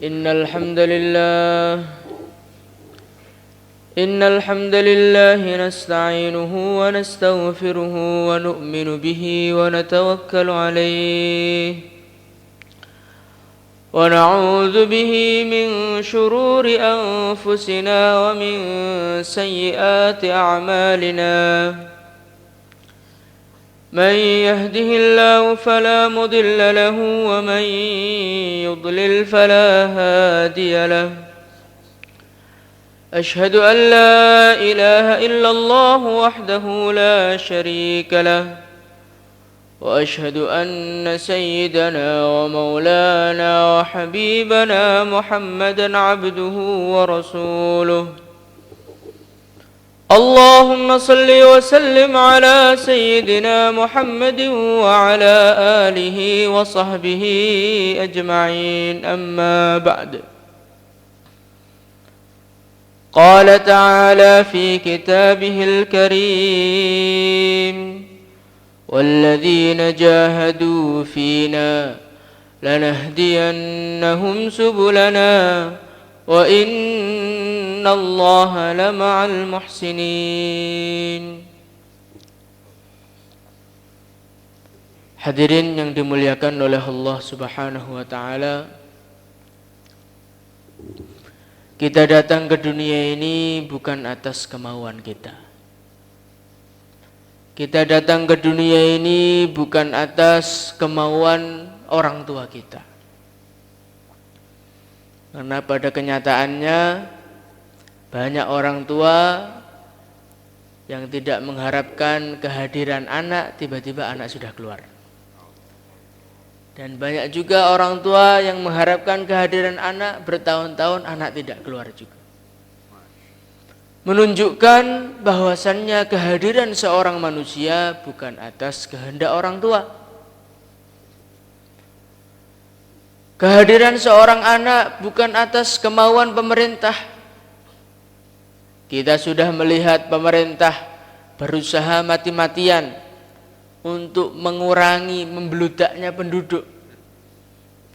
إن الحمد لله نستعينه ونستغفره ونؤمن به ونتوكل عليه ونعوذ به من شرور أنفسنا ومن سيئات أعمالنا من يهده الله فلا مضل له ومن يضلل فلا هادي له أشهد أن لا إله إلا الله وحده لا شريك له وأشهد أن سيدنا ومولانا وحبيبنا محمدا عبده ورسوله اللهم صل وسلم على سيدنا محمد وعلى آله وصحبه أجمعين أما بعد قال تعالى في كتابه الكريم والذين جاهدوا فينا لنهدينهم سبلنا وإن الله لمع المحسنين. Hadirin yang dimuliakan oleh Allah Subhanahu wa taala, kita datang ke dunia ini bukan atas kemauan kita. Kita datang ke dunia ini bukan atas kemauan orang tua kita. Karena pada kenyataannya banyak orang tua yang tidak mengharapkan kehadiran anak, tiba-tiba anak sudah keluar. Dan banyak juga orang tua yang mengharapkan kehadiran anak, bertahun-tahun anak tidak keluar juga. Menunjukkan bahwasannya kehadiran seorang manusia bukan atas kehendak orang tua. Kehadiran seorang anak bukan atas kemauan pemerintah. Kita sudah melihat pemerintah berusaha mati-matian untuk mengurangi membeludaknya penduduk.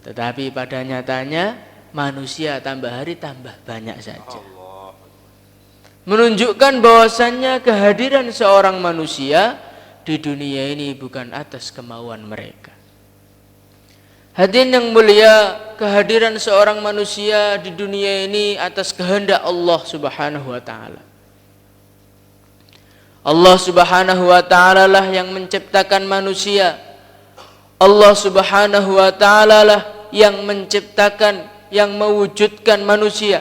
Tetapi pada nyatanya manusia tambah hari tambah banyak saja. Menunjukkan bahwasannya kehadiran seorang manusia di dunia ini bukan atas kemauan mereka. Hadirin yang mulia, kehadiran seorang manusia di dunia ini atas kehendak Allah Subhanahu wa taala. Allah Subhanahu wa taala lah yang menciptakan manusia. Allah Subhanahu wa taala lah yang menciptakan, yang mewujudkan manusia.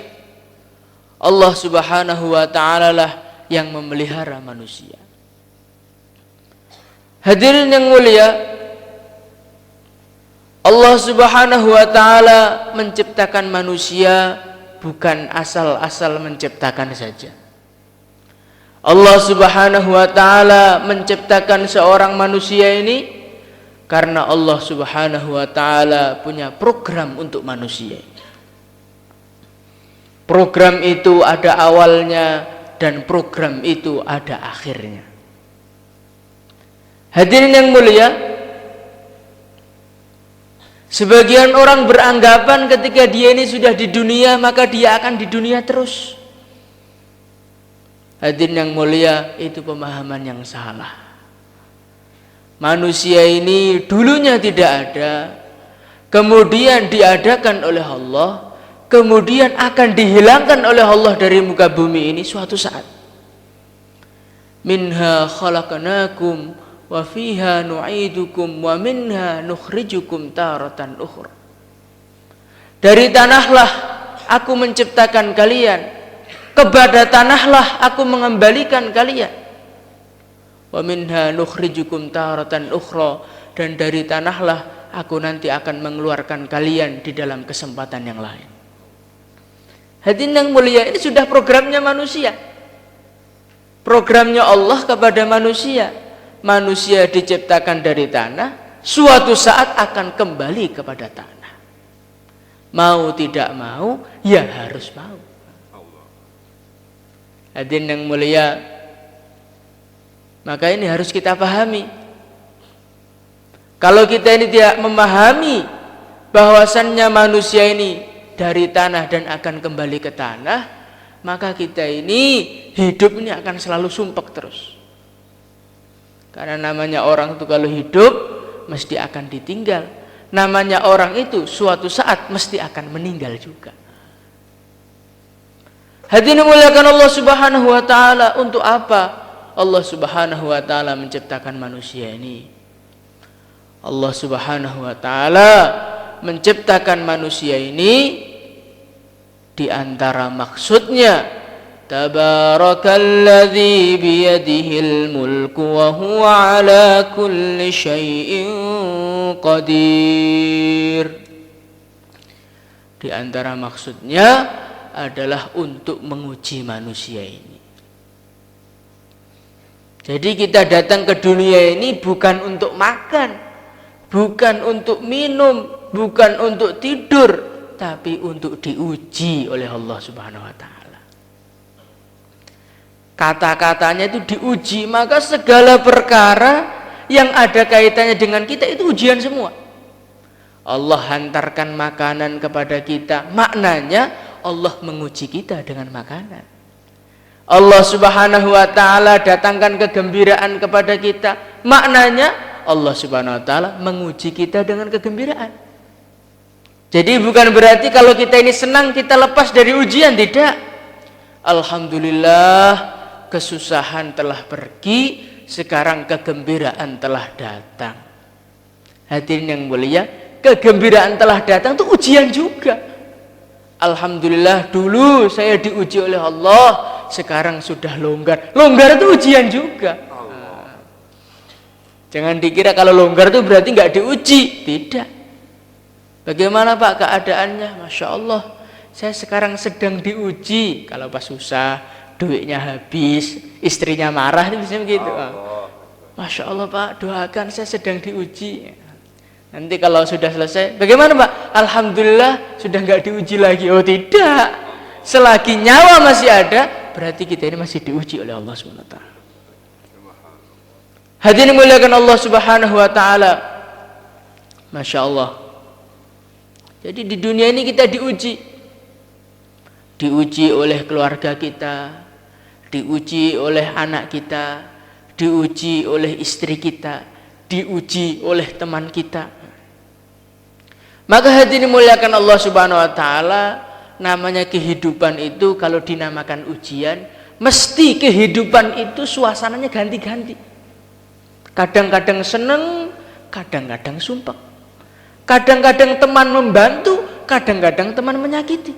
Allah Subhanahu wa taala lah yang memelihara manusia. Hadirin yang mulia, Allah Subhanahu wa taala menciptakan manusia bukan asal-asal menciptakan saja. Allah Subhanahu wa taala menciptakan seorang manusia ini karena Allah Subhanahu wa taala punya program untuk manusia. Program itu ada awalnya dan program itu ada akhirnya. Hadirin yang mulia, sebagian orang beranggapan ketika dia ini sudah di dunia maka dia akan di dunia terus. Hadirin yang mulia, itu pemahaman yang salah. Manusia ini dulunya tidak ada, kemudian diadakan oleh Allah, kemudian akan dihilangkan oleh Allah dari muka bumi ini suatu saat. Minha khalaqnakum wa fiha nu'idukum wa minha nukhrijukum taratan ukhra. Dari tanahlah aku menciptakan kalian, kepada tanahlah aku mengembalikan kalian. Wa minha nukhrijukum taratan ukhra, dan dari tanahlah aku nanti akan mengeluarkan kalian di dalam kesempatan yang lain. Hadirin yang mulia, ini sudah programnya manusia. Programnya Allah kepada manusia. Manusia diciptakan dari tanah, suatu saat akan kembali kepada tanah. Mau tidak mau, ya harus mau. Hadirin yang mulia, maka ini harus kita pahami. Kalau kita ini tidak memahami bahwasannya manusia ini dari tanah dan akan kembali ke tanah, maka kita ini hidup ini akan selalu sumpek terus. Karena namanya orang itu kalau hidup mesti akan ditinggal. Namanya orang itu suatu saat mesti akan meninggal juga. Hadirin muliakan Allah Subhanahu wa taala, untuk apa Allah Subhanahu wa taala menciptakan manusia ini? Allah Subhanahu wa taala menciptakan manusia ini di antara maksudnya, tabarakalladzi biyadihil mulku wa huwa ala kulli syai'in qadir. Di antara maksudnya adalah untuk menguji manusia ini. Jadi kita datang ke dunia ini bukan untuk makan, bukan untuk minum, bukan untuk tidur, tapi untuk diuji oleh Allah Subhanahu wa taala. Kata-katanya itu diuji, maka segala perkara yang ada kaitannya dengan kita itu ujian semua. Allah hantarkan makanan kepada kita, maknanya Allah menguji kita dengan makanan. Allah Subhanahu wa taala datangkan kegembiraan kepada kita, maknanya Allah Subhanahu wa taala menguji kita dengan kegembiraan. Jadi bukan berarti kalau kita ini senang kita lepas dari ujian, tidak. Alhamdulillah, kesusahan telah pergi, sekarang kegembiraan telah datang. Hadirin yang mulia, kegembiraan telah datang itu ujian juga. Alhamdulillah, dulu saya diuji oleh Allah, sekarang sudah longgar. Longgar itu ujian juga. Jangan dikira kalau longgar itu berarti nggak diuji. Tidak. Bagaimana Pak keadaannya? Masya Allah, saya sekarang sedang diuji. Kalau pas susah, duitnya habis, istrinya marah, itu bisa begitu. Masya Allah Pak, doakan, saya sedang diuji. Nanti kalau sudah selesai, bagaimana Pak? Alhamdulillah, sudah nggak diuji lagi. Oh tidak, selagi nyawa masih ada, berarti kita ini masih diuji oleh Allah Subhanahu wa taala. Hadirin muliakan Allah Subhanahu wa taala. Masya Allah. Jadi di dunia ini kita diuji. Diuji oleh keluarga kita, diuji oleh anak kita, diuji oleh istri kita, diuji oleh teman kita. Maka hadirin muliakan Allah Subhanahu wa taala, namanya kehidupan itu kalau dinamakan ujian, mesti kehidupan itu suasananya ganti-ganti. Kadang-kadang seneng, kadang-kadang sumpah. Kadang-kadang teman membantu, kadang-kadang teman menyakiti.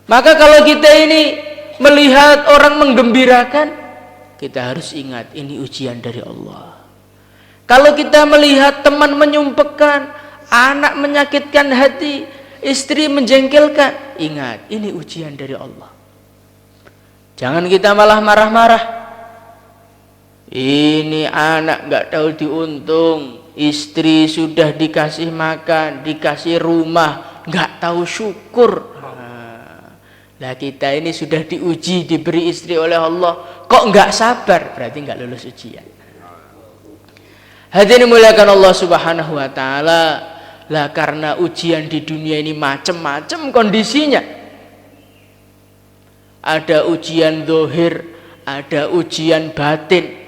Maka kalau kita ini melihat orang menggembirakan, kita harus ingat ini ujian dari Allah. Kalau kita melihat teman menyumpahkan, anak menyakitkan hati, istri menjengkelkan, ingat ini ujian dari Allah. Jangan kita malah marah-marah. Ini anak gak tahu diuntung, istri sudah dikasih makan, dikasih rumah, gak tahu syukur. Nah kita ini sudah diuji, diberi istri oleh Allah, kok gak sabar, berarti gak lulus ujian. Hadirin muliakan Allah Subhanahu wa taala. Lah karena ujian di dunia ini macam-macam kondisinya. Ada ujian zahir, ada ujian batin.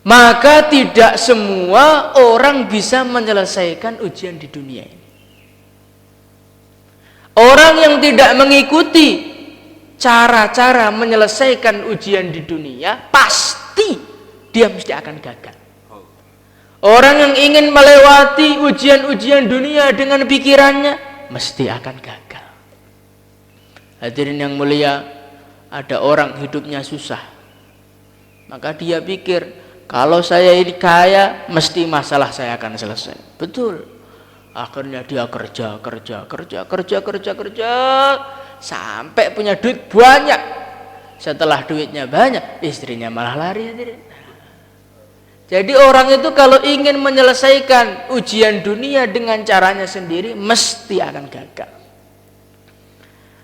Maka tidak semua orang bisa menyelesaikan ujian di dunia ini. Orang yang tidak mengikuti cara-cara menyelesaikan ujian di dunia, pasti dia mesti akan gagal. Orang yang ingin melewati ujian-ujian dunia dengan pikirannya mesti akan gagal. Hadirin yang mulia, ada orang hidupnya susah, maka dia pikir kalau saya ini kaya mesti masalah saya akan selesai. Betul. Akhirnya dia kerja sampai punya duit banyak. Setelah duitnya banyak, istrinya malah lari. Hadirin. Jadi orang itu kalau ingin menyelesaikan ujian dunia dengan caranya sendiri mesti akan gagal.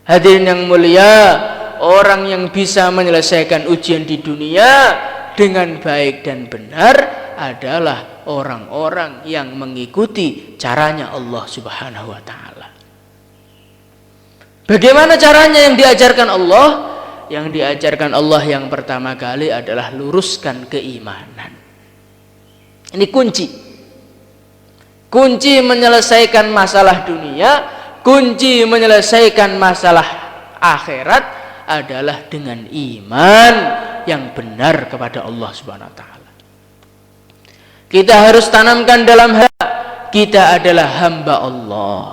Hadirin yang mulia, orang yang bisa menyelesaikan ujian di dunia dengan baik dan benar, adalah orang-orang yang mengikuti caranya Allah Subhanahu wa taala. Bagaimana caranya yang diajarkan Allah? Yang diajarkan Allah yang pertama kali adalah luruskan keimanan. Ini kunci. Kunci menyelesaikan masalah dunia, kunci menyelesaikan masalah akhirat adalah dengan iman yang benar kepada Allah Subhanahu wa taala. Kita harus tanamkan dalam hati kita adalah hamba Allah.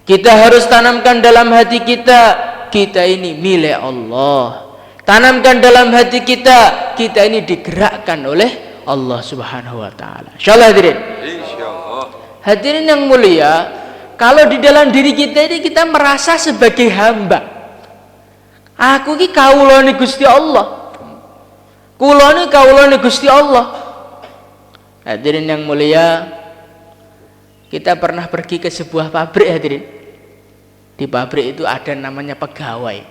Kita harus tanamkan dalam hati kita ini milik Allah. Tanamkan dalam hati kita ini digerakkan oleh Allah Subhanahu wa taala. Insyaallah hadirin. Insyaallah. Hadirin yang mulia, kalau di dalam diri kita ini kita merasa sebagai hamba. Aku ki kawulane Gusti Allah. Kula ni kawulane Gusti Allah. Hadirin yang mulia, kita pernah pergi ke sebuah pabrik hadirin. Di pabrik itu ada namanya pegawai.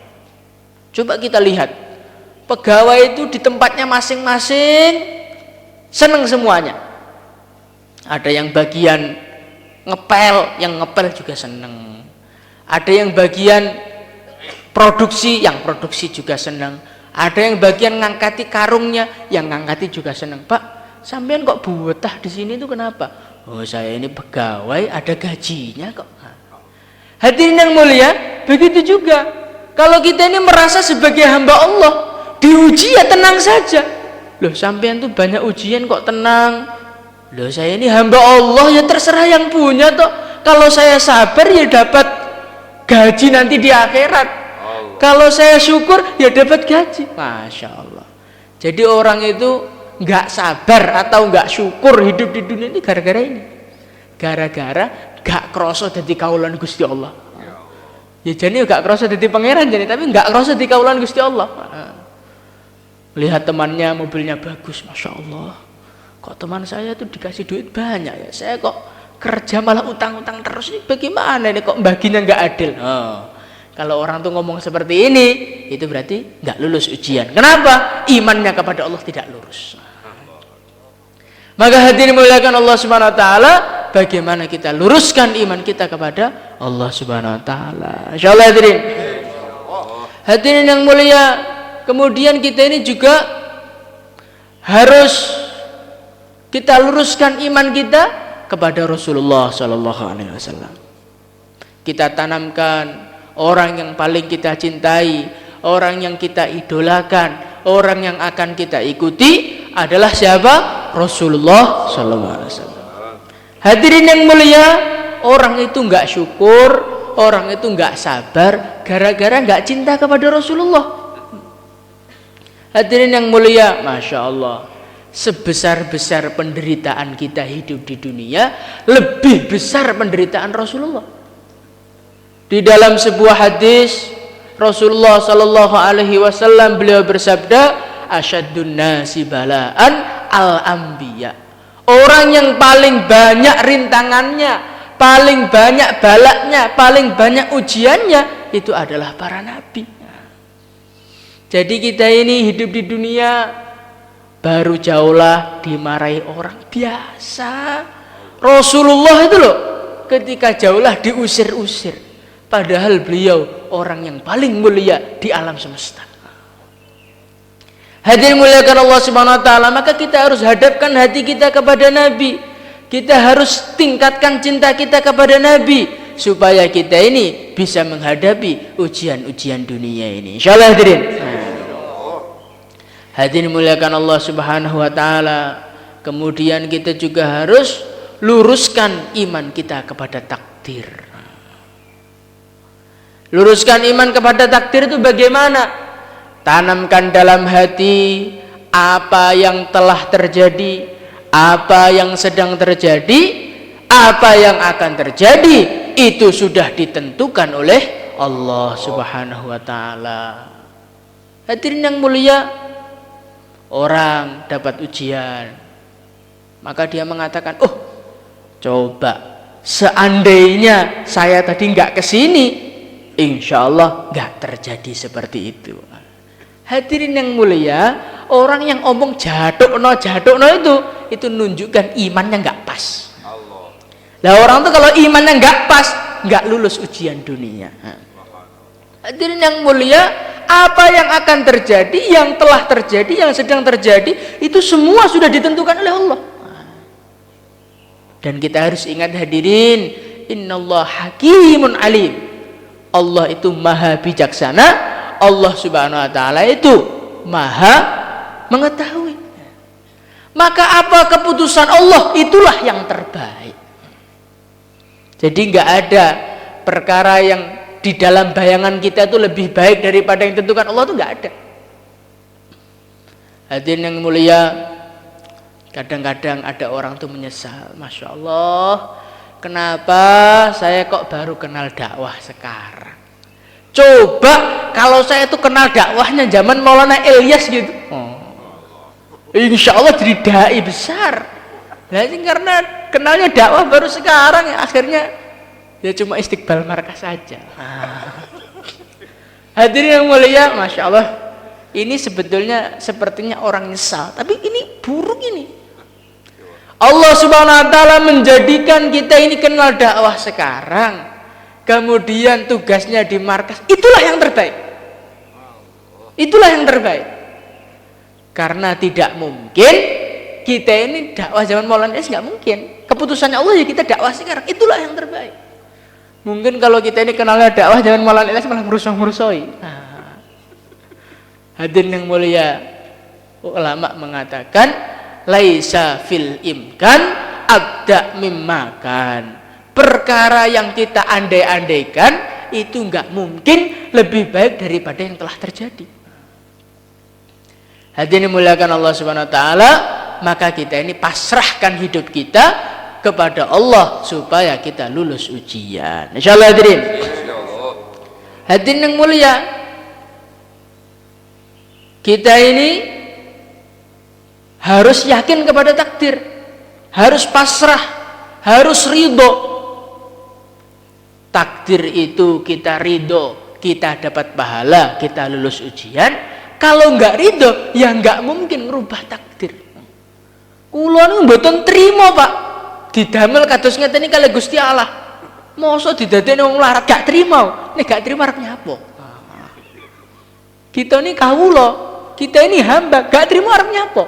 Coba kita lihat. Pegawai itu di tempatnya masing-masing senang semuanya. Ada yang bagian ngepel, yang ngepel juga senang. Ada yang bagian produksi, yang produksi juga senang. Ada yang bagian ngangkati karungnya, yang ngangkati juga senang. Pak, sampean kok betah di sini itu kenapa? Oh, saya ini pegawai, ada gajinya kok. Hadirin yang mulia, begitu juga. Kalau kita ini merasa sebagai hamba Allah, diuji ya tenang saja. Loh, sampean tuh banyak ujian kok tenang. Loh, saya ini hamba Allah, ya terserah yang punya toh. Kalau saya sabar ya dapat gaji nanti di akhirat. Allah. Kalau saya syukur ya dapat gaji. Masya Allah. Jadi orang itu nggak sabar atau nggak syukur hidup di dunia ini gara-gara ini. Gara-gara gak kroso dadi kaulan Gusti Allah. Ya jadi gak kroso dadi pangeran jadi, tapi gak kroso dadi kaulan Gusti Allah. Lihat temannya mobilnya bagus, Masya Allah. Kok teman saya tuh dikasih duit banyak ya, saya kok kerja malah utang-utang terus, ini bagaimana ini kok baginya gak adil. Kalau orang tuh ngomong seperti ini, itu berarti gak lulus ujian. Kenapa? Imannya kepada Allah tidak lurus. Maka hadirin muliakan Allah Subhanahu wa taala, bagaimana kita luruskan iman kita kepada Allah Subhanahu wa taala. Insyaallah hadirin. Hadirin yang mulia, kemudian kita ini juga harus kita luruskan iman kita kepada Rasulullah sallallahu alaihi wasallam. Kita tanamkan orang yang paling kita cintai, orang yang kita idolakan, orang yang akan kita ikuti adalah siapa? Rasulullah sallallahu alaihi wasallam. Hadirin yang mulia, orang itu enggak syukur, orang itu enggak sabar gara-gara enggak cinta kepada Rasulullah. Hadirin yang mulia, Masya Allah, sebesar-besar penderitaan kita hidup di dunia, lebih besar penderitaan Rasulullah. Di dalam sebuah hadis Rasulullah sallallahu alaihi wasallam beliau bersabda, asyadun nasi balaan al-anbiya. Orang yang paling banyak rintangannya, paling banyak balaknya, paling banyak ujiannya itu adalah para nabi. Jadi kita ini hidup di dunia baru jauhlah dimarahi orang biasa. Rasulullah itu loh ketika jauhlah diusir-usir, padahal beliau orang yang paling mulia di alam semesta. Hadirin muliakan Allah Subhanahu wa taala, maka kita harus hadapkan hati kita kepada Nabi. Kita harus tingkatkan cinta kita kepada Nabi supaya kita ini bisa menghadapi ujian-ujian dunia ini. Insyaallah hadirin. Hadirin muliakan Allah Subhanahu wa taala. Kemudian kita juga harus luruskan iman kita kepada takdir. Luruskan iman kepada takdir itu bagaimana? Tanamkan dalam hati apa yang telah terjadi, apa yang sedang terjadi, apa yang akan terjadi, itu sudah ditentukan oleh Allah Subhanahu wa taala. Hadirin yang mulia, orang dapat ujian, maka dia mengatakan, oh coba seandainya saya tadi nggak kesini, insya Allah nggak terjadi seperti itu. Hadirin yang mulia, orang yang omong jatuh no itu nunjukkan imannya nggak pas. Lah orang tuh kalau imannya nggak pas, nggak lulus ujian dunia. Hadirin yang mulia, apa yang akan terjadi, yang telah terjadi, yang sedang terjadi, itu semua sudah ditentukan oleh Allah. Dan kita harus ingat hadirin, innallaha hakimun alim. Allah itu maha bijaksana, Allah subhanahu wa ta'ala itu maha mengetahui. Maka apa keputusan Allah, itulah yang terbaik. Jadi nggak ada perkara yang di dalam bayangan kita itu lebih baik daripada yang ditentukan Allah, itu nggak ada. Hadirin yang mulia, kadang-kadang ada orang tuh menyesal, Masya Allah, kenapa saya kok baru kenal dakwah sekarang? Coba kalau saya tuh kenal dakwahnya zaman Maulana Ilyas gitu, insya Allah jadi dai besar. Nah, ini karena kenalnya dakwah baru sekarang, ya akhirnya ya cuma istiqbal markas saja. Hadirin yang mulia, Masya Allah, ini sebetulnya sepertinya orang nyesal, tapi ini buruk ini. Allah subhanahu wa ta'ala menjadikan kita ini kenal dakwah sekarang, kemudian tugasnya di markas, itulah yang terbaik. Itulah yang terbaik. Karena tidak mungkin kita ini dakwah zaman Maulana Ilyas, nggak mungkin. Keputusannya Allah ya kita dakwah sekarang, itulah yang terbaik. Mungkin kalau kita ini kenalnya dakwah zaman Maulana Ilyas malah merusak-merusoi. Hadirin yang mulia, ulama mengatakan laisa fil imkan abda mimmakan. Perkara yang kita andai-andaikan itu nggak mungkin lebih baik daripada yang telah terjadi. Hadirin dimuliakan Allah Subhanahu wa taala, maka kita ini pasrahkan hidup kita kepada Allah supaya kita lulus ujian. Insyaallah hadirin. Hadirin yang mulia, kita ini harus yakin kepada takdir, harus pasrah, harus ridho. Takdir itu kita ridho, kita dapat pahala, kita lulus ujian. Kalau nggak ridho, ya nggak mungkin merubah takdir. Kulo niku mboten trima, Pak. Didamel kados ngeten iki kalih Gusti Allah. Mosok didadekne wong larat gak trima. Nek gak trima arep nyapa? Kita ini kawula, kita ini hamba, gak trima arep nyapa?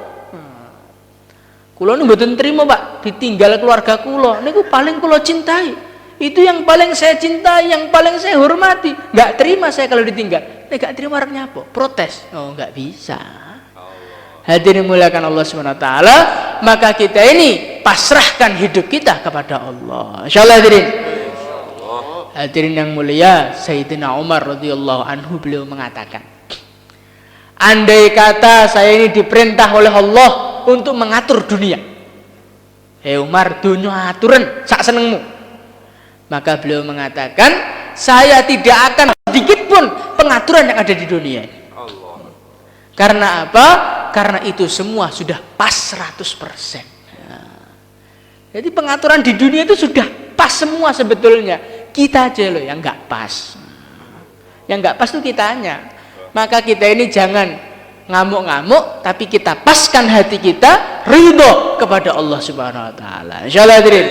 Kulo niku mboten trima, Pak, ditinggal keluarga kulo. Niku paling kulo cintai. Itu yang paling saya cintai, yang paling saya hormati. Gak terima saya kalau ditinggal. Gak terima arep nyapo, protes. Oh, gak bisa. Hadirin muliakan Allah SWT, maka kita ini pasrahkan hidup kita kepada Allah. Insyaallah hadirin. Hadirin yang mulia, Sayyidina Umar radhiyallahu anhu beliau mengatakan, andai kata saya ini diperintah oleh Allah untuk mengatur dunia. Umar, dunia aturan sak senengmu. Maka beliau mengatakan, saya tidak akan sedikit pun pengaturan yang ada di dunia. Karena apa? Karena itu semua sudah pas 100%. Jadi pengaturan di dunia itu sudah pas semua sebetulnya. Kita aja loh yang nggak pas. Yang nggak pas itu kitanya. Maka kita ini jangan ngamuk-ngamuk, tapi kita paskan hati kita ridho kepada Allah Subhanahu Wa Taala. Insyaallah hadirin.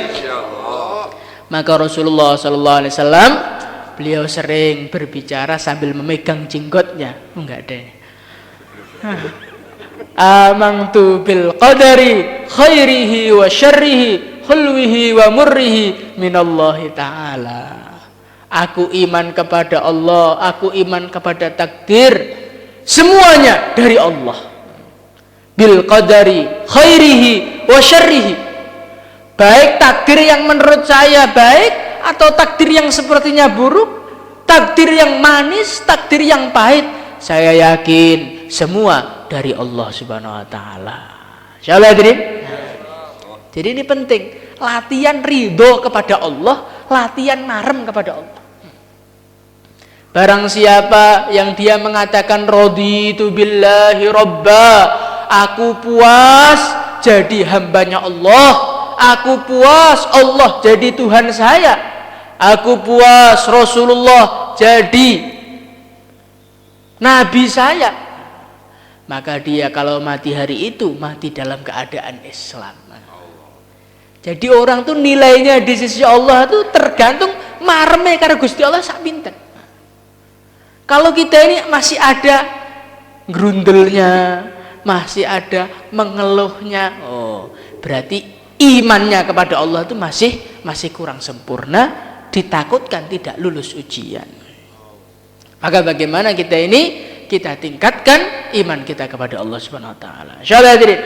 Maka Rasulullah Sallallahu Alaihi Wasallam beliau sering berbicara sambil memegang jenggotnya. Enggak deh. Amantu bil qadari khairihi wa syarrihi khulwihi wa murrihi minallahi ta'ala. Aku iman kepada Allah, aku iman kepada takdir, semuanya dari Allah. Bil qadari khairihi wa syarrihi, baik takdir yang menurut saya baik atau takdir yang sepertinya buruk, takdir yang manis, takdir yang pahit, saya yakin semua dari Allah Subhanahu wa taala. Insyaallah hadirin. Jadi ini penting, latihan ridho kepada Allah, latihan marem kepada Allah. Barang siapa yang dia mengatakan raditu billahi robba, aku puas jadi hambanya Allah, aku puas Allah jadi Tuhan saya, aku puas Rasulullah jadi Nabi saya, maka dia kalau mati hari itu mati dalam keadaan Islam. Jadi orang tuh nilainya di sisi Allah tuh tergantung marme karo Gusti Allah sak pinten. Kalau kita ini masih ada grundelnya, masih ada mengeluhnya, oh berarti imannya kepada Allah itu masih kurang sempurna, ditakutkan tidak lulus ujian. Maka bagaimana kita ini kita tingkatkan iman kita kepada Allah Subhanahu wa taala. Insyaallah hadirin.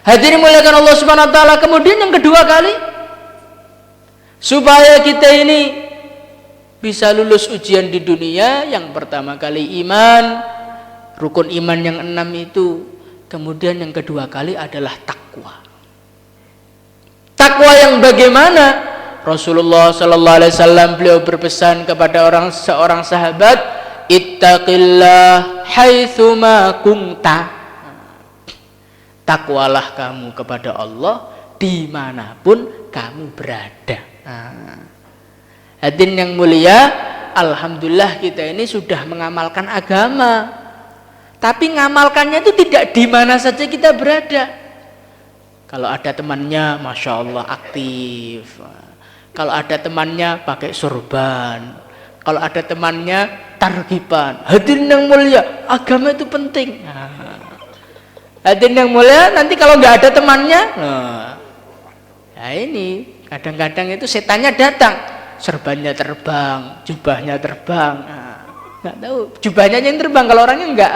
Hadirin muliakan Allah Subhanahu wa taala. Kemudian yang kedua kali, supaya kita ini bisa lulus ujian di dunia, yang pertama kali iman, rukun iman yang 6 itu. Kemudian yang kedua kali adalah takwa. Takwa yang bagaimana? Rasulullah sallallahu alaihi wasallam beliau berpesan kepada seorang sahabat, ittaqillah haitsuma kunta. Takwalah kamu kepada Allah dimanapun kamu berada. Hadirin yang mulia, alhamdulillah kita ini sudah mengamalkan agama. Tapi ngamalkannya itu tidak di mana saja kita berada. Kalau ada temannya, masya Allah aktif. Kalau ada temannya pakai sorban. Kalau ada temannya targiban. Hadirin yang mulia, agama itu penting. Hadirin yang mulia, nanti kalau nggak ada temannya, nah ini kadang-kadang itu setannya datang, serbannya terbang, jubahnya terbang, nggak tahu jubahnya yang terbang kalau orangnya enggak.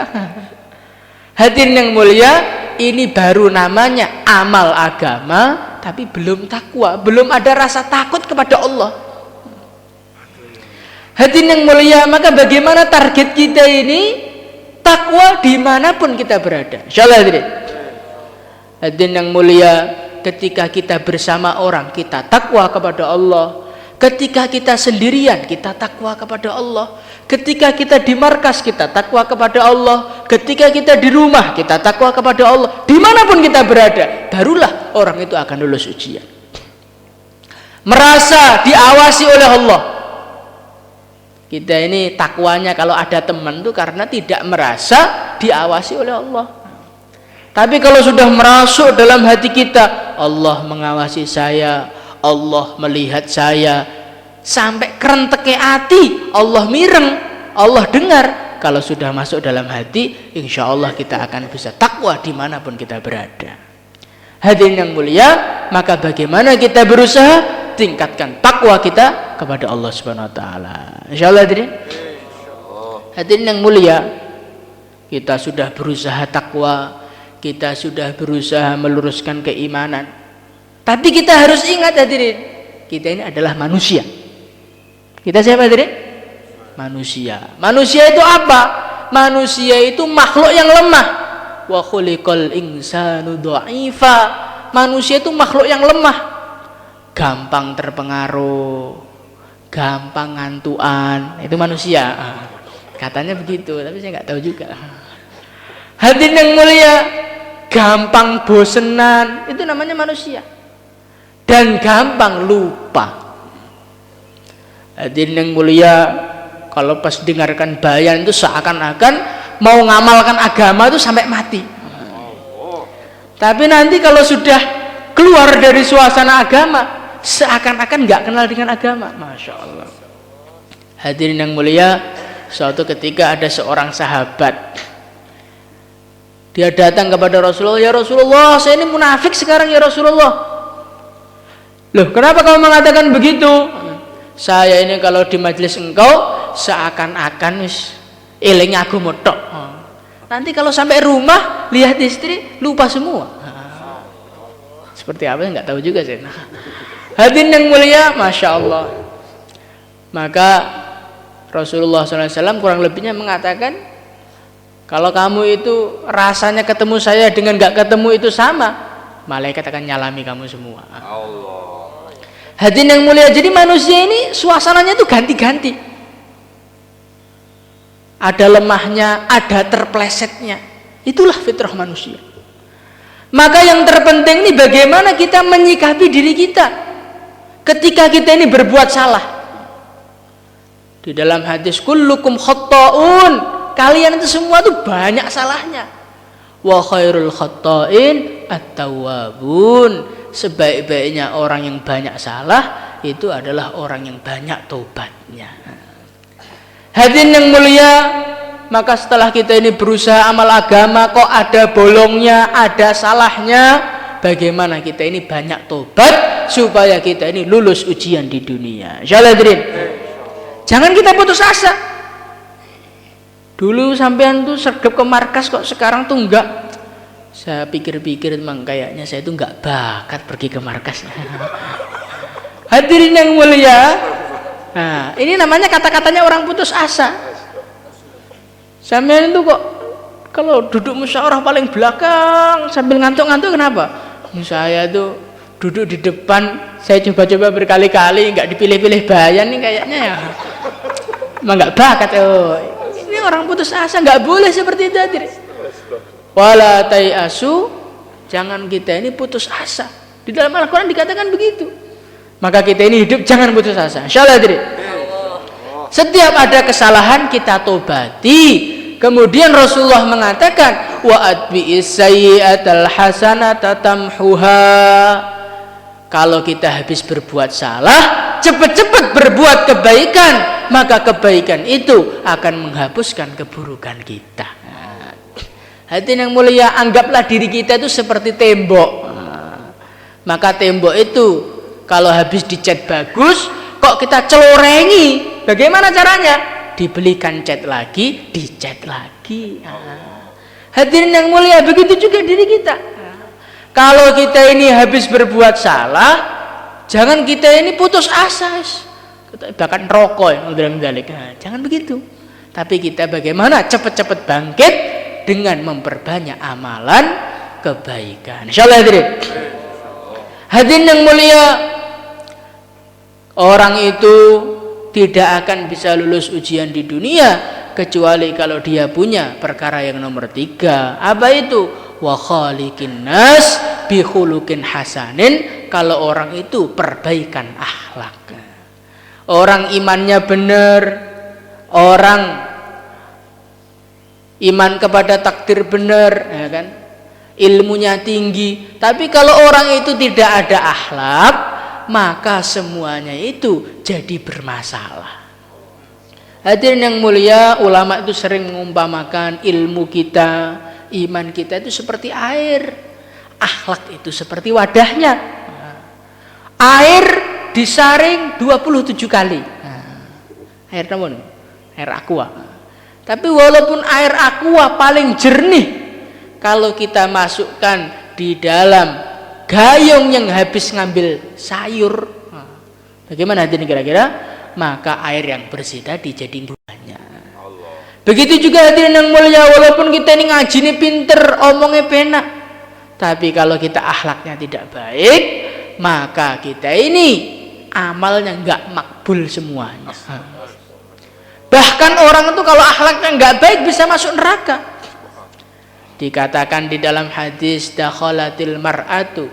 Hadirin yang mulia, ini baru namanya amal agama, tapi belum takwa, belum ada rasa takut kepada Allah. Hadirin yang mulia, maka bagaimana target kita ini? Takwa dimanapun kita berada. Insyaallah hadirin. Hadirin yang mulia, ketika kita bersama orang kita takwa kepada Allah. Ketika kita sendirian kita takwa kepada Allah. Ketika kita di markas kita takwa kepada Allah. Ketika kita di rumah kita takwa kepada Allah. Dimanapun kita berada, barulah orang itu akan lulus ujian. Merasa diawasi oleh Allah. Kita ini takwanya kalau ada teman itu karena tidak merasa diawasi oleh Allah. Tapi kalau sudah merasuk dalam hati kita, Allah mengawasi saya, Allah melihat saya, sampai kerenteke hati, Allah mireng, Allah dengar. Kalau sudah masuk dalam hati, insya Allah kita akan bisa takwa dimanapun kita berada. Hadirin yang mulia, maka bagaimana kita berusaha tingkatkan takwa kita kepada Allah Subhanahu wa taala. Insyaallah hadirin. Hadirin yang mulia, kita sudah berusaha takwa, kita sudah berusaha meluruskan keimanan. Tapi kita harus ingat hadirin, kita ini adalah manusia. Kita siapa hadirin? Manusia. Manusia itu apa? Manusia itu makhluk yang lemah. Wa khuliqal insanu dha'ifa. Manusia itu makhluk yang lemah. Gampang terpengaruh, gampang ngantuan, itu manusia. Katanya begitu, tapi saya nggak tahu juga. Hadirin yang mulia, gampang bosenan, itu namanya manusia. Dan gampang lupa. Hadirin yang mulia, kalau pas dengarkan bayan itu seakan-akan mau ngamalkan agama itu sampai mati. Tapi nanti kalau sudah keluar dari suasana agama, seakan-akan nggak kenal dengan agama. Masya Allah. Hadirin yang mulia, suatu ketika ada seorang sahabat, dia datang kepada Rasulullah, ya Rasulullah, saya ini munafik sekarang ya Rasulullah. Loh, kenapa kamu mengatakan begitu? Saya ini kalau di majelis engkau seakan-akan eling aku motok. Nanti kalau sampai rumah lihat istri lupa semua. Seperti apa nggak tahu juga saya. Hadirin yang mulia, masya Allah. Maka Rasulullah SAW kurang lebihnya mengatakan, kalau kamu itu rasanya ketemu saya dengan nggak ketemu itu sama, malaikat akan nyalami kamu semua. Allah. Hadirin yang mulia, jadi manusia ini suasananya itu ganti-ganti. Ada lemahnya, ada terplesetnya. Itulah fitrah manusia. Maka yang terpenting ini bagaimana kita menyikapi diri kita ketika kita ini berbuat salah. Di dalam hadis kullukum khatta'un, kalian itu semua tuh banyak salahnya. Wa khairul khatta'in at-tawwabun. Sebaik-baiknya orang yang banyak salah itu adalah orang yang banyak tobatnya. Hadirin yang mulia, maka setelah kita ini berusaha amal agama kok ada bolongnya, ada salahnya, bagaimana kita ini banyak tobat supaya kita ini lulus ujian di dunia. Insyaallah hadirin. Jangan kita putus asa. Dulu sampean tuh sergap ke markas kok sekarang tuh enggak. Saya pikir-pikir memang kayaknya saya itu enggak bakat pergi ke markas. Hadirin yang mulia, nah ini namanya kata-katanya orang putus asa. Sampean itu kok kalau duduk musyawarah paling belakang sambil ngantuk-ngantuk kenapa? Saya tuh duduk di depan, saya coba-coba berkali-kali nggak dipilih-pilih bayan nih kayaknya ya. Emang nggak bakat. Oh, ini orang putus asa, nggak boleh seperti itu hadirin. Wala tayasu, jangan kita ini putus asa. Di dalam Al-Quran dikatakan begitu. Maka kita ini hidup jangan putus asa. Insyaallah hadirin. Setiap ada kesalahan kita tobati. Kemudian Rasulullah mengatakan wa atbi'is sayyi'atal hasanata tamhuha. Kalau kita habis berbuat salah, cepat-cepat berbuat kebaikan, maka kebaikan itu akan menghapuskan keburukan kita. Hadirin yang mulia, anggaplah diri kita itu seperti tembok. Maka tembok itu kalau habis dicat bagus, kok kita celorengi, bagaimana caranya? Dibelikan cat lagi, dicat lagi. Hadirin yang mulia, begitu juga diri kita. Kalau kita ini habis berbuat salah, jangan kita ini putus asa, bahkan rokok yang jangan begitu. Tapi kita bagaimana? Cepat-cepat bangkit dengan memperbanyak amalan kebaikan. Insyaallah hadirin. Hadirin yang mulia, orang itu tidak akan bisa lulus ujian di dunia kecuali kalau dia punya perkara yang nomor 3. Apa itu? Wa khaliqin nas bi khuluqin hasanin. Kalau orang itu perbaikan akhlak, orang imannya benar, orang iman kepada takdir benar, ya kan? Ilmunya tinggi, tapi kalau orang itu tidak ada akhlak, maka semuanya itu jadi bermasalah. Hadirin yang mulia, ulama itu sering mengumpamakan ilmu kita, iman kita itu seperti air, akhlak itu seperti wadahnya. Air disaring 27 kali. Air namun, air aqua. Tapi walaupun air aqua paling jernih, kalau kita masukkan di dalam gayung yang habis ngambil sayur, bagaimana hadirin kira-kira? Maka air yang bersih tadi jadi banyak. Begitu juga hadirin yang mulia, walaupun kita ini ngaji ini pinter, omongnya penak, tapi kalau kita akhlaknya tidak baik, maka kita ini amalnya nggak makbul semuanya. Bahkan orang itu kalau akhlaknya nggak baik bisa masuk neraka. Dikatakan di dalam hadis, dakhalatil mar'atu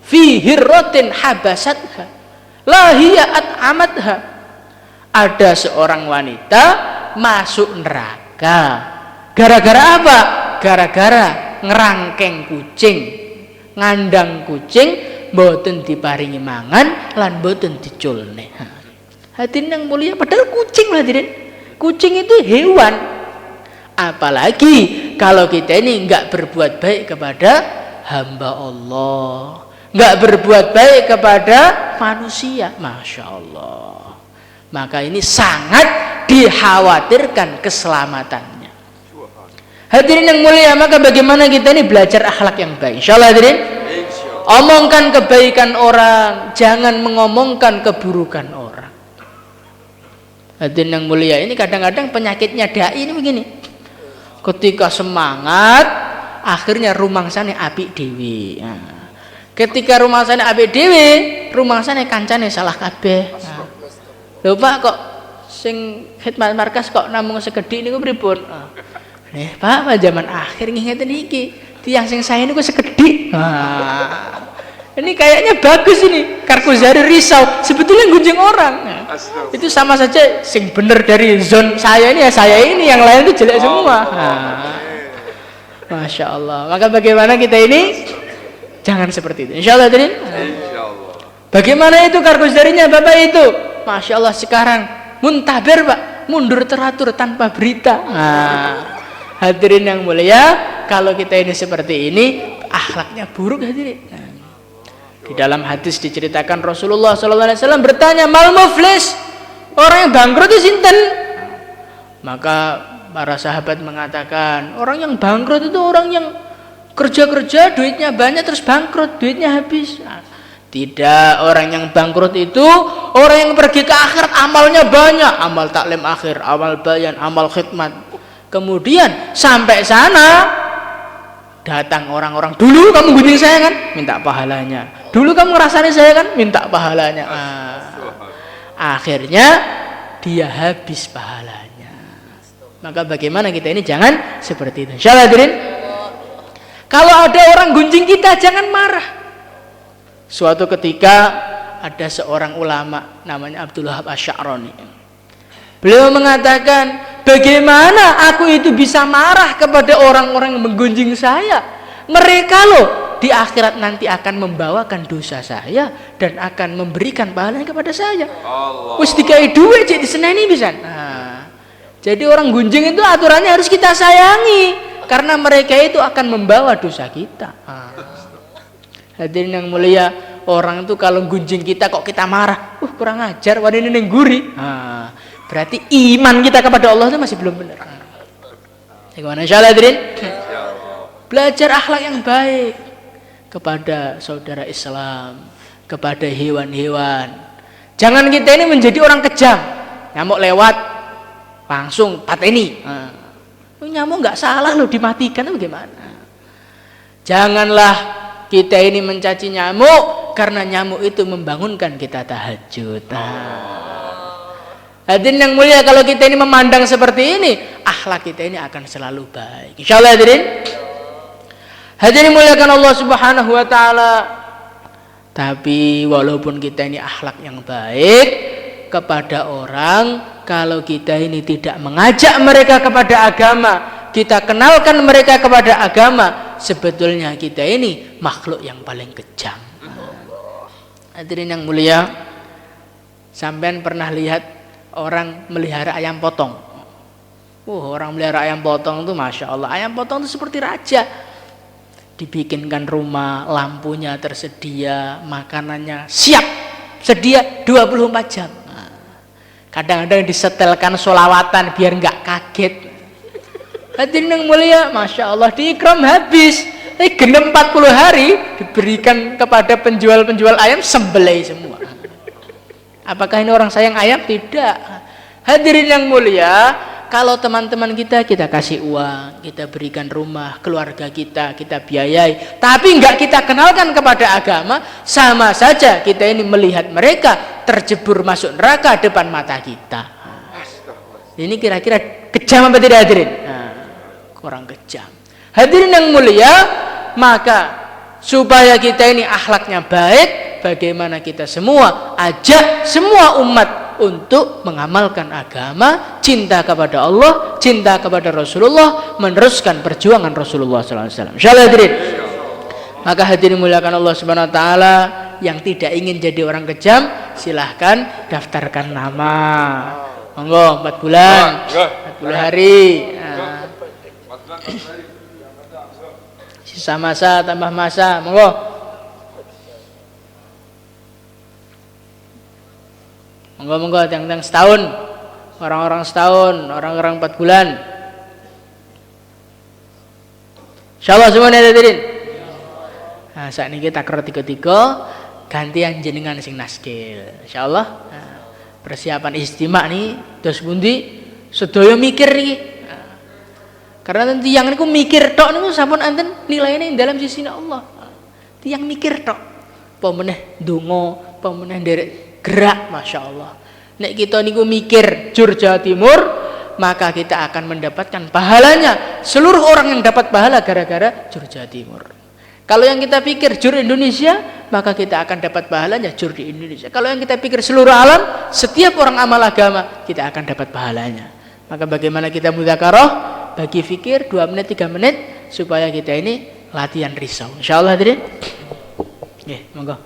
fi hirratin habasatha la hiya at'amatha. Ada seorang wanita masuk neraka. Gara-gara apa? Gara-gara ngerangkeng kucing, ngandang kucing, mboten diparingi mangan lan mboten diculne. Hadirin yang mulia, padahal kucing lah hadirin. Kucing itu hewan. Apalagi kalau kita ini enggak berbuat baik kepada hamba Allah, enggak berbuat baik kepada manusia, Masya Allah, maka ini sangat dikhawatirkan keselamatannya. Hadirin yang mulia, maka bagaimana kita ini belajar akhlak yang baik? Insyaallah hadirin, omongkan kebaikan orang, jangan mengomongkan keburukan orang. Hadirin yang mulia, ini kadang-kadang penyakitnya dai ini begini. Ketika semangat, akhirnya rumangsane apik dewi. Nah, ketika rumangsane apik dewi, rumangsane kancane salah kabeh. Nah, lho Pak, kok sing khidmat markas kok namung segedhik niku pripun? Pak, zaman akhir ngingeten iki, tiyang sing saya niku segedhik. Nah, Ini kayaknya bagus ini, Karkozari Risau, sebetulnya gunjing orang. Nah, itu sama saja, sing bener dari zone saya ini ya saya ini, yang lain itu jelek semua. Nah, Masya Allah. Maka bagaimana kita ini jangan seperti itu. Insya Allah tadi. Bagaimana itu Karkozarinya Bapak itu? Masya Allah sekarang muntaber Pak, mundur teratur tanpa berita. Nah, hadirin yang mulia, kalau kita ini seperti ini, akhlaknya buruk hadirin. Nah, di dalam hadis diceritakan Rasulullah SAW bertanya, mal muflis, orang yang bangkrut itu sinten? Maka para sahabat mengatakan, orang yang bangkrut itu orang yang kerja-kerja, duitnya banyak terus bangkrut, duitnya habis. Nah, tidak, orang yang bangkrut itu orang yang pergi ke akhirat, amalnya banyak, amal taklim akhir, amal bayan, amal khidmat. Kemudian sampai sana datang orang-orang, dulu kamu gunjing saya kan, minta pahalanya. Dulu kamu ngerasani saya kan, minta pahalanya. Akhirnya dia habis pahalanya. Maka bagaimana kita ini jangan seperti itu. Insyaallah hadirin. Kalau ada orang gunjing kita jangan marah. Suatu ketika ada seorang ulama namanya Abdul Wahab Asy'arani. Beliau mengatakan, bagaimana aku itu bisa marah kepada orang-orang yang menggunjing saya? Mereka loh di akhirat nanti akan membawakan dosa saya dan akan memberikan pahalanya kepada saya. Wis dikai duit jadi seneni pisan. Nah, jadi orang gunjing itu aturannya harus kita sayangi karena mereka itu akan membawa dosa kita. Hadirin yang mulia, orang itu kalau gunjing kita kok kita marah, kurang ajar, wanita ini nengguri. Berarti iman kita kepada Allah itu masih belum benar. Bagaimana insyaallah hadirin? Belajar akhlak yang baik kepada saudara Islam, kepada hewan-hewan. Jangan kita ini menjadi orang kejam. Nyamuk lewat langsung pateni. Nyamuk nggak salah loh, dimatikan itu gimana? Janganlah kita ini mencaci nyamuk karena nyamuk itu membangunkan kita tahajud. Hadirin yang mulia, kalau kita ini memandang seperti ini, akhlak kita ini akan selalu baik. Insyaallah hadirin. Hadirin muliakan Allah Subhanahu wa taala. Tapi walaupun kita ini akhlak yang baik kepada orang, kalau kita ini tidak mengajak mereka kepada agama, kita kenalkan mereka kepada agama, sebetulnya kita ini makhluk yang paling kejam. Hadirin yang mulia, sampean pernah lihat orang melihara ayam potong? Orang melihara ayam potong itu Masya Allah, ayam potong itu seperti raja. Dibikinkan rumah, lampunya tersedia, makanannya siap, sedia 24 jam. Kadang-kadang disetelkan sholawatan biar nggak kaget. Hadirin yang mulia, Masya Allah, diikram habis. Genep 40 hari diberikan kepada penjual-penjual ayam, sembelih semua. Apakah ini orang sayang ayam? Tidak. Hadirin yang mulia, kalau teman-teman kita kasih uang, kita berikan rumah, keluarga kita biayai, tapi enggak kita kenalkan kepada agama, sama saja kita ini melihat mereka terjebur masuk neraka depan mata kita. Ini kira-kira kejam apa tidak hadirin? Kurang kejam. Hadirin yang mulia, maka supaya kita ini akhlaknya baik, bagaimana kita semua ajak semua umat untuk mengamalkan agama, cinta kepada Allah, cinta kepada Rasulullah, meneruskan perjuangan Rasulullah SAW. Insyaallah hadirin. Maka hadirin muliakan Allah Subhanahu Wa Taala, yang tidak ingin jadi orang kejam, silahkan daftarkan nama. Monggo 4 bulan, 40 hari. Sisa masa tambah masa, monggo. Monggo yang setahun, orang-orang setahun, orang-orang 4 bulan. Insyaallah semuanya hadirin. Nah, saat ini kita takror 3 gantian jenengan sing naskil. Insyaallah. Persiapan istimak nih, dos bundi sedaya mikir nih. Karena nanti yang niku mikir tok niku sampun enten nilaine dalam sisi Allah. Tiyang mikir tok. Apa meneh ndonga, apa meneh nderek gerak, Masya Allah. Nek kita niku mikir jur Jawa Timur, maka kita akan mendapatkan pahalanya. Seluruh orang yang dapat pahala gara-gara jur Jawa Timur. Kalau yang kita pikir jur Indonesia, maka kita akan dapat pahalanya jur di Indonesia. Kalau yang kita pikir seluruh alam, setiap orang amal agama, kita akan dapat pahalanya. Maka bagaimana kita mudzakarah, bagi fikir 2 menit 3 menit supaya kita ini latihan risau. Insyaallah hadirin. Nggih, monggo.